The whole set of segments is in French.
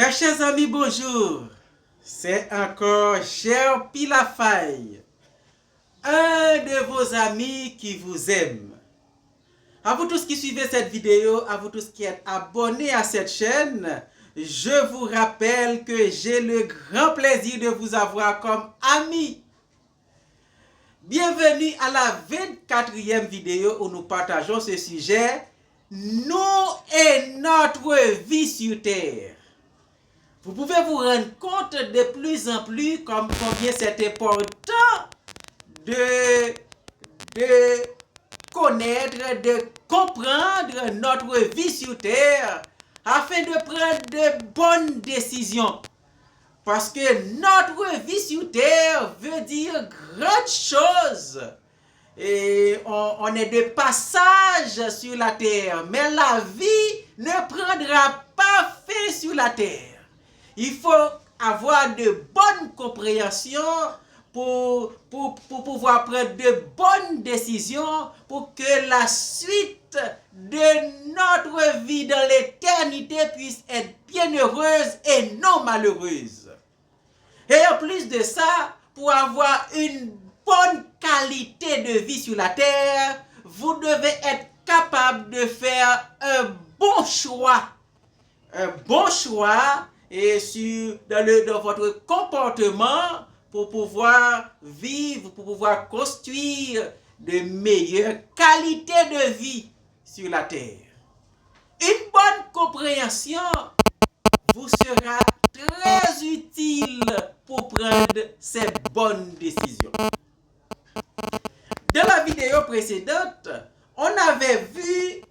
Mes chers amis, bonjour. C'est encore Cher Pilafaille, un de vos amis qui vous aime. À vous tous qui suivez cette vidéo, à vous tous qui êtes abonnés à cette chaîne, je vous rappelle que j'ai le grand plaisir de vous avoir comme ami. Bienvenue à la 24e vidéo où nous partageons ce sujet, nous et notre vie sur Terre. Vous pouvez vous rendre compte de plus en plus combien c'est important de connaître, de comprendre notre vie sur Terre afin de prendre de bonnes décisions. Parce que notre vie sur Terre veut dire grandes choses. Et on est de passage sur la Terre, mais la vie ne prendra pas fin sur la Terre. Il faut avoir de bonnes compréhensions pour pouvoir prendre de bonnes décisions pour que la suite de notre vie dans l'éternité puisse être bienheureuse et non malheureuse. Et en plus de ça, pour avoir une bonne qualité de vie sur la terre, vous devez être capable de faire un bon choix. Un bon choix et dans votre comportement pour pouvoir vivre, pour pouvoir construire de meilleures qualités de vie sur la terre. Une bonne compréhension vous sera très utile pour prendre ces bonnes décisions. Dans la vidéo précédente, on avait vu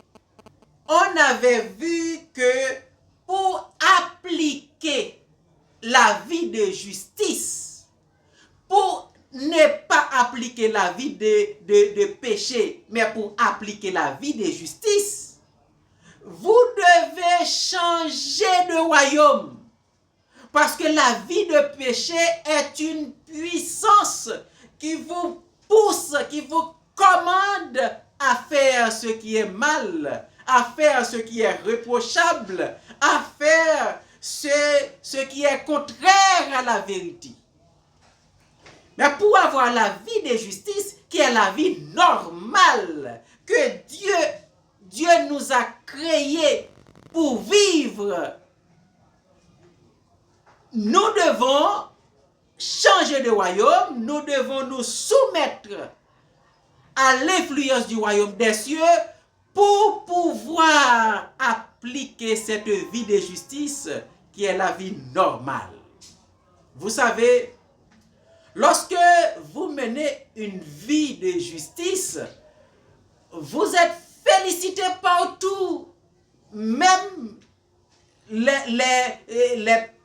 que pour appliquer la vie de justice, pour ne pas appliquer la vie de péché, mais pour appliquer la vie de justice, vous devez changer de royaume. Parce que la vie de péché est une puissance qui vous pousse, qui vous commande à faire ce qui est mal, à faire ce qui est reprochable, à faire ce qui est contraire à la vérité. Mais pour avoir la vie de justice, qui est la vie normale, que Dieu nous a créés pour vivre, nous devons changer de royaume, nous devons nous soumettre à l'influence du royaume des cieux pour pouvoir appliquer cette vie de justice qui est la vie normale. Vous savez, lorsque vous menez une vie de justice, vous êtes félicité partout, même les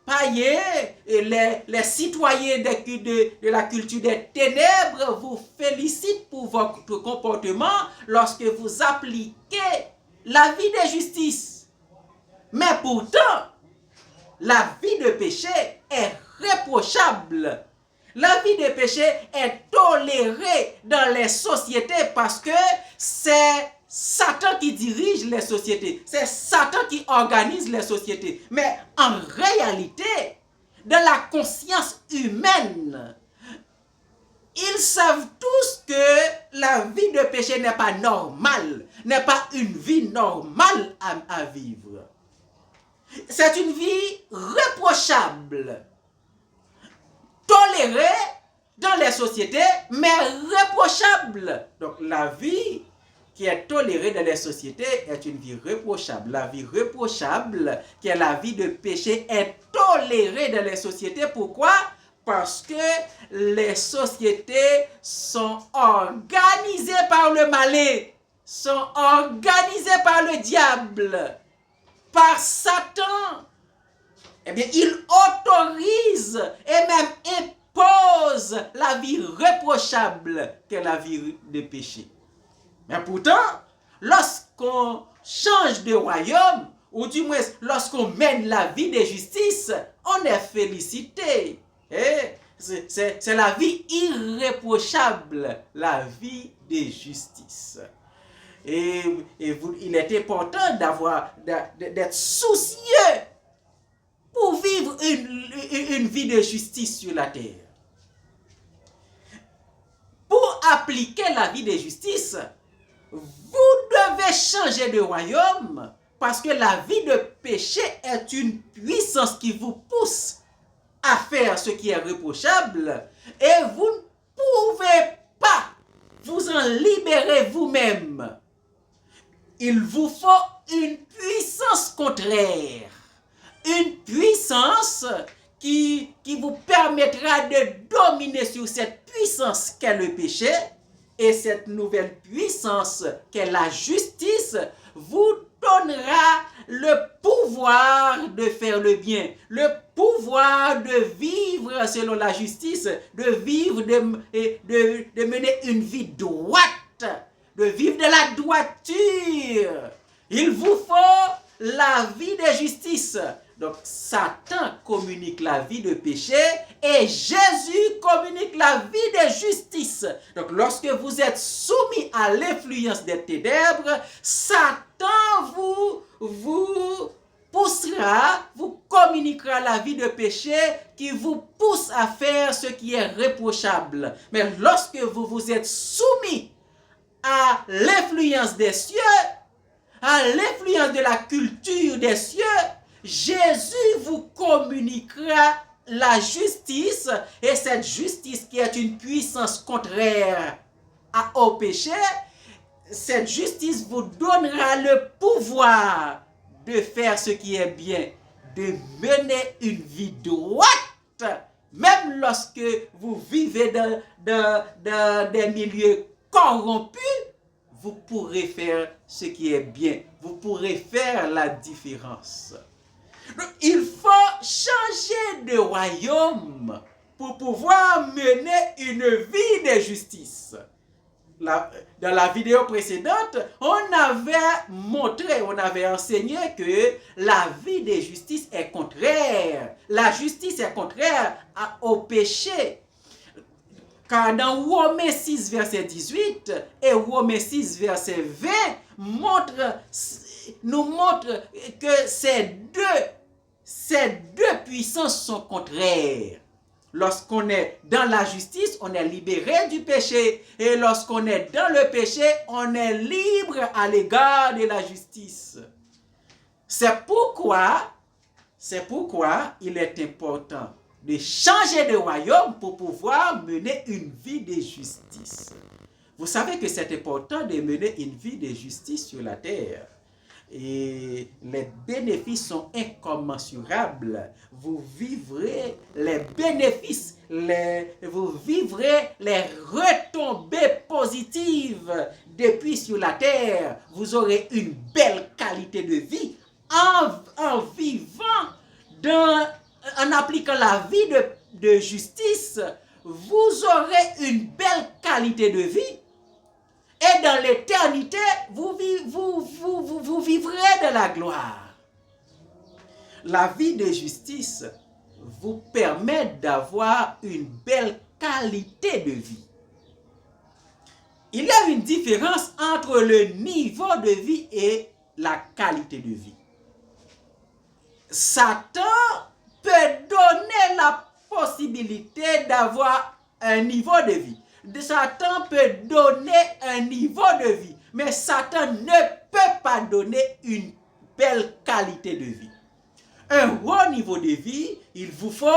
païens et les citoyens de la culture des ténèbres vous félicitent pour votre comportement lorsque vous appliquez la vie de justice. Mais pourtant, la vie de péché est réprochable. La vie de péché est tolérée dans les sociétés parce que c'est Satan qui dirige les sociétés. C'est Satan qui organise les sociétés. Mais en réalité, dans la conscience humaine, ils savent tous que la vie de péché n'est pas normale, n'est pas une vie normale à vivre. C'est une vie réprochable, tolérée dans les sociétés, mais réprochable. Donc la vie qui est tolérée dans les sociétés est une vie réprochable. La vie réprochable, qui est la vie de péché, est tolérée dans les sociétés. Pourquoi? Parce que les sociétés sont organisées par le malin, sont organisées par le diable, par Satan. Eh bien, il autorise et même impose la vie réprochable qu'est la vie de péché. Mais pourtant, lorsqu'on change de royaume, ou du moins lorsqu'on mène la vie de justice, on est félicité. C'est la vie irréprochable, la vie de justice. Et il est important d'être soucieux pour vie de justice sur la terre. Pour appliquer la vie de justice, vous devez changer de royaume parce que la vie de péché est une puissance qui vous pousse à faire ce qui est reprochable et vous ne pouvez pas vous en libérer vous-même. Il vous faut une puissance contraire, une puissance qui vous permettra de dominer sur cette puissance qu'est le péché, et cette nouvelle puissance qu'est la justice vous donnera le pouvoir de faire le bien, le pouvoir de vivre selon la justice, de vivre, de mener une vie droite, de vivre de la droiture. Il vous faut la vie de justice. Donc Satan communique la vie de péché et Jésus communique la vie de justice. Donc lorsque vous êtes soumis à l'influence des ténèbres, Satan vous poussera, vous communiquera la vie de péché qui vous pousse à faire ce qui est reprochable. Mais lorsque vous vous êtes soumis à l'influence des cieux, à l'influence de la culture des cieux, Jésus vous communiquera la justice, et cette justice qui est une puissance contraire au péché, cette justice vous donnera le pouvoir de faire ce qui est bien, de mener une vie droite, même lorsque vous vivez dans des milieux corrompus. Vous pourrez faire ce qui est bien, vous pourrez faire la différence. Donc, il faut changer de royaume pour pouvoir mener une vie de justice. Dans la vidéo précédente, on avait enseigné que la vie de justice est contraire. La justice est contraire au péché. Car dans Romains 6, verset 18 et Romains 6, verset 20, nous montrent que ces deux puissances sont contraires. Lorsqu'on est dans la justice, on est libéré du péché. Et lorsqu'on est dans le péché, on est libre à l'égard de la justice. C'est pourquoi il est important de changer de royaume pour pouvoir mener une vie de justice. Vous savez que c'est important de mener une vie de justice sur la terre. Et les bénéfices sont incommensurables. Vous vivrez les bénéfices, vous vivrez les retombées positives depuis sur la terre. Vous aurez une belle qualité de vie en vivant en appliquant la vie de justice. Vous aurez une belle qualité de vie. Et dans l'éternité, vous vivrez de la gloire. La vie de justice vous permet d'avoir une belle qualité de vie. Il y a une différence entre le niveau de vie et la qualité de vie. Satan peut donner la possibilité d'avoir un niveau de vie. Satan peut donner un niveau de vie, mais Satan ne peut pas donner une belle qualité de vie. Un haut niveau de vie, il vous faut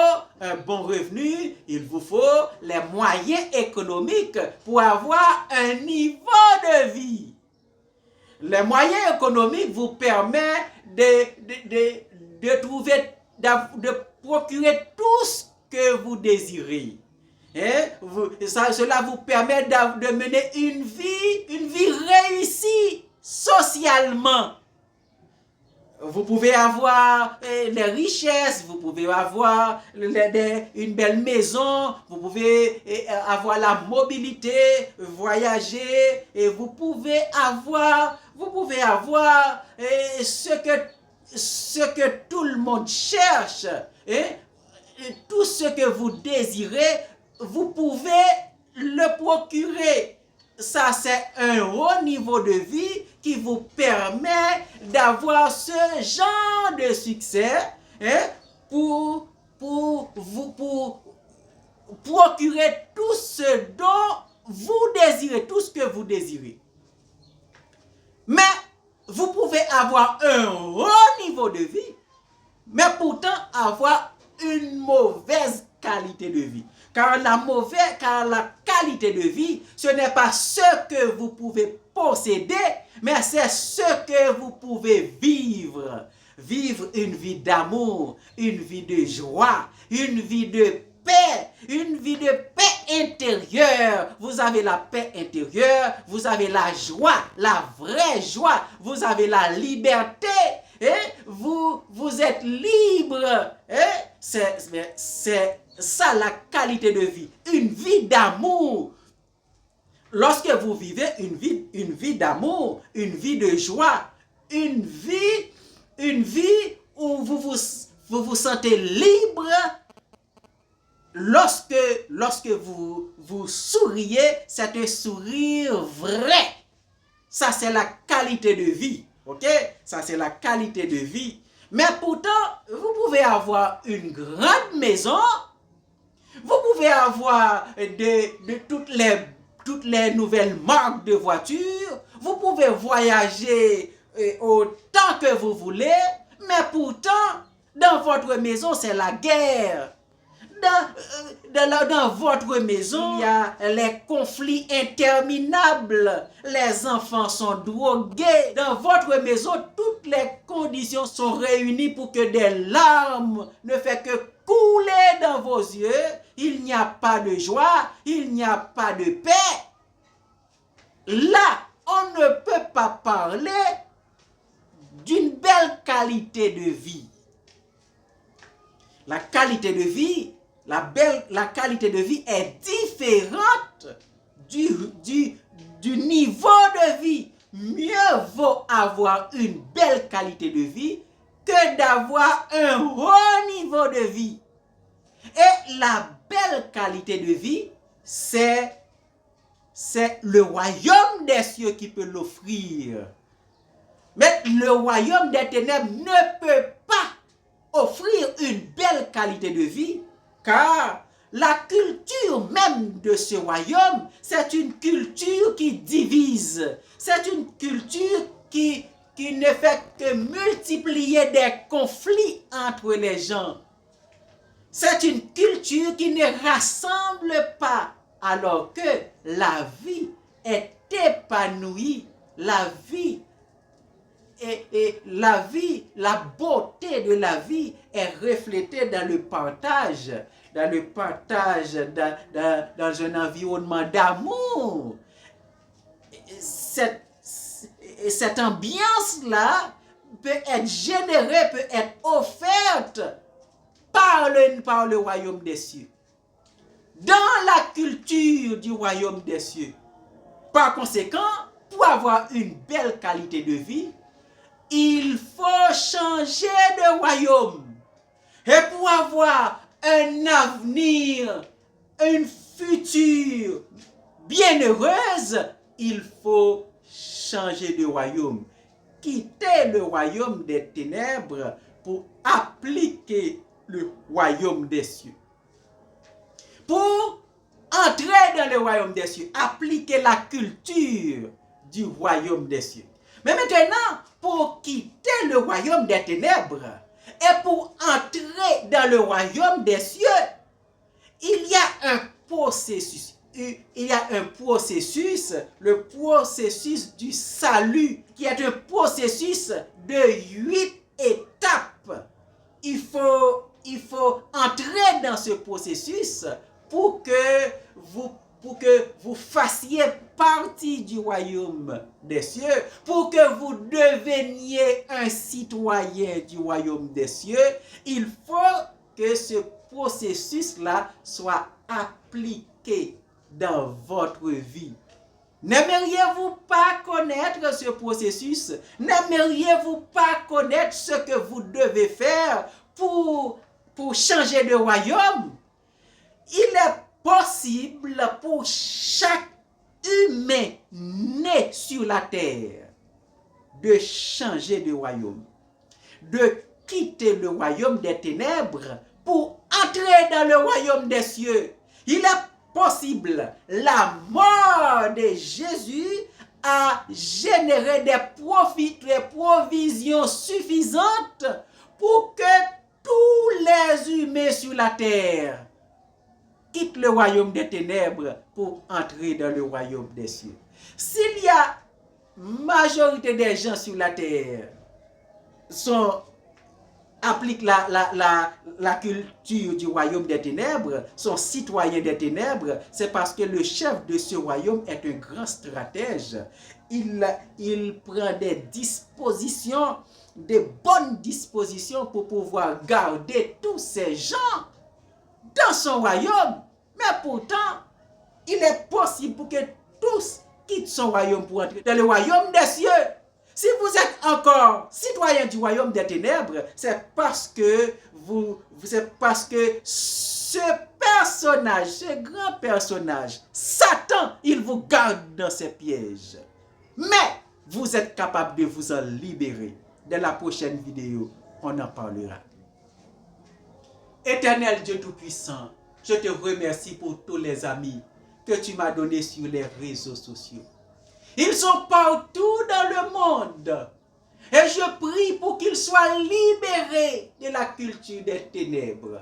un bon revenu, il vous faut les moyens économiques pour avoir un niveau de vie. Les moyens économiques vous permettent de procurer tout ce que vous désirez. Cela vous permet de mener une vie réussie socialement. Vous pouvez avoir les richesses, vous pouvez avoir une belle maison, vous pouvez avoir la mobilité, voyager, et vous pouvez avoir ce que tout le monde cherche. Tout ce que vous désirez, vous pouvez le procurer. Ça, c'est un haut niveau de vie qui vous permet d'avoir ce genre de succès pour pour procurer tout ce dont vous désirez, tout ce que vous désirez. Mais vous pouvez avoir un haut niveau de vie, mais pourtant avoir une mauvaise qualité de vie. Car la qualité de vie, ce n'est pas ce que vous pouvez posséder, mais c'est ce que vous pouvez vivre. Vivre une vie d'amour, une vie de joie, une vie de paix, une vie de paix intérieure. Vous avez la paix intérieure, vous avez la joie, la vraie joie, vous avez la liberté. Vous êtes libre. C'est ça la qualité de vie. Une vie d'amour. Lorsque vous vivez une vie d'amour, une vie de joie, une vie où vous vous sentez libre, lorsque vous souriez, c'est un sourire vrai. Ça, c'est la qualité de vie. Ok? Ça, c'est la qualité de vie. Mais pourtant, vous pouvez avoir une grande maison. Vous pouvez avoir toutes les nouvelles marques de voitures. Vous pouvez voyager autant que vous voulez. Mais pourtant, dans votre maison, c'est la guerre. Dans votre maison, il y a les conflits interminables. Les enfants sont drogués. Dans votre maison, toutes les conditions sont réunies pour que des larmes ne fassent que couler dans vos yeux. Il n'y a pas de joie, il n'y a pas de paix. Là, on ne peut pas parler d'une belle qualité de vie. La qualité de vie, la qualité de vie est différente du niveau de vie. Mieux vaut avoir une belle qualité de vie que d'avoir un haut niveau de vie. Et la belle qualité de vie, c'est le royaume des cieux qui peut l'offrir. Mais le royaume des ténèbres ne peut pas offrir une belle qualité de vie, car la culture même de ce royaume, c'est une culture qui divise. C'est une culture qui ne fait que multiplier des conflits entre les gens. C'est une culture qui ne rassemble pas, alors que la vie est épanouie, la beauté de la vie est reflétée dans le partage, dans un environnement d'amour. Cette ambiance-là peut être générée, peut être offerte par le royaume des cieux. Dans la culture du royaume des cieux. Par conséquent, pour avoir une belle qualité de vie, il faut changer de royaume. Et pour avoir un avenir, une future bienheureuse, il faut changer de royaume. Quitter le royaume des ténèbres pour appliquer le royaume des cieux. Pour entrer dans le royaume des cieux, appliquer la culture du royaume des cieux. Mais maintenant, pour quitter le royaume des ténèbres et pour entrer dans le royaume des cieux, il y a un processus. Il y a un processus, le processus du salut, qui est un processus de 8 étapes. Il faut entrer dans ce processus pour que vous fassiez partie du royaume des cieux, pour que vous deveniez un citoyen du royaume des cieux. Il faut que ce processus-là soit appliqué dans votre vie. N'aimeriez-vous pas connaître ce processus? N'aimeriez-vous pas connaître ce que vous devez faire pour changer de royaume? Il est possible pour chaque humain né sur la terre de changer de royaume, de quitter le royaume des ténèbres pour entrer dans le royaume des cieux. Il est possible, la mort de Jésus a généré des profits, des provisions suffisantes pour que tous les humains sur la terre quittent le royaume des ténèbres pour entrer dans le royaume des cieux. S'il y a majorité des gens sur la terre appliquent la culture du royaume des ténèbres, sont citoyens des ténèbres, c'est parce que le chef de ce royaume est un grand stratège. Il prend des dispositions, des bonnes dispositions pour pouvoir garder tous ces gens dans son royaume. Mais pourtant, il est possible pour que tous quittent son royaume pour entrer dans le royaume des cieux. Si vous êtes encore citoyen du royaume des ténèbres, c'est parce que ce personnage, ce grand personnage, Satan, il vous garde dans ses pièges. Mais vous êtes capable de vous en libérer. Dans la prochaine vidéo, on en parlera. Éternel Dieu Tout-Puissant, je te remercie pour tous les amis que tu m'as donnés sur les réseaux sociaux. Ils sont partout dans le monde. Et je prie pour qu'ils soient libérés de la culture des ténèbres.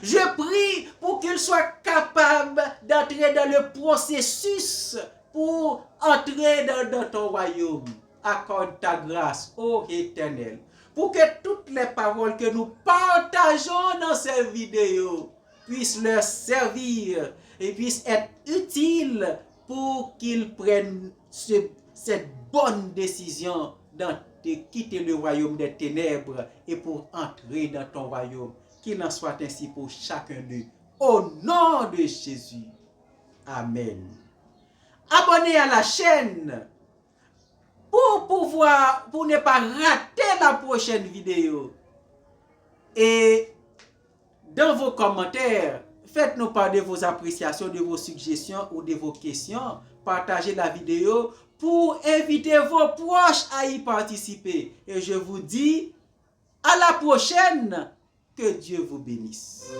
Je prie pour qu'ils soient capables d'entrer dans le processus pour entrer dans ton royaume. Accorde ta grâce, ô Éternel, pour que toutes les paroles que nous partageons dans ces vidéos puissent leur servir et puissent être utiles pour qu'ils prennent cette bonne décision de quitter le royaume des ténèbres et pour entrer dans ton royaume. Qu'il en soit ainsi pour chacun d'eux. Au nom de Jésus. Amen. Abonnez à la chaîne pour ne pas rater la prochaine vidéo. Et dans vos commentaires, faites-nous part de vos appréciations, de vos suggestions ou de vos questions. Partagez la vidéo pour inviter vos proches à y participer. Et je vous dis à la prochaine. Que Dieu vous bénisse.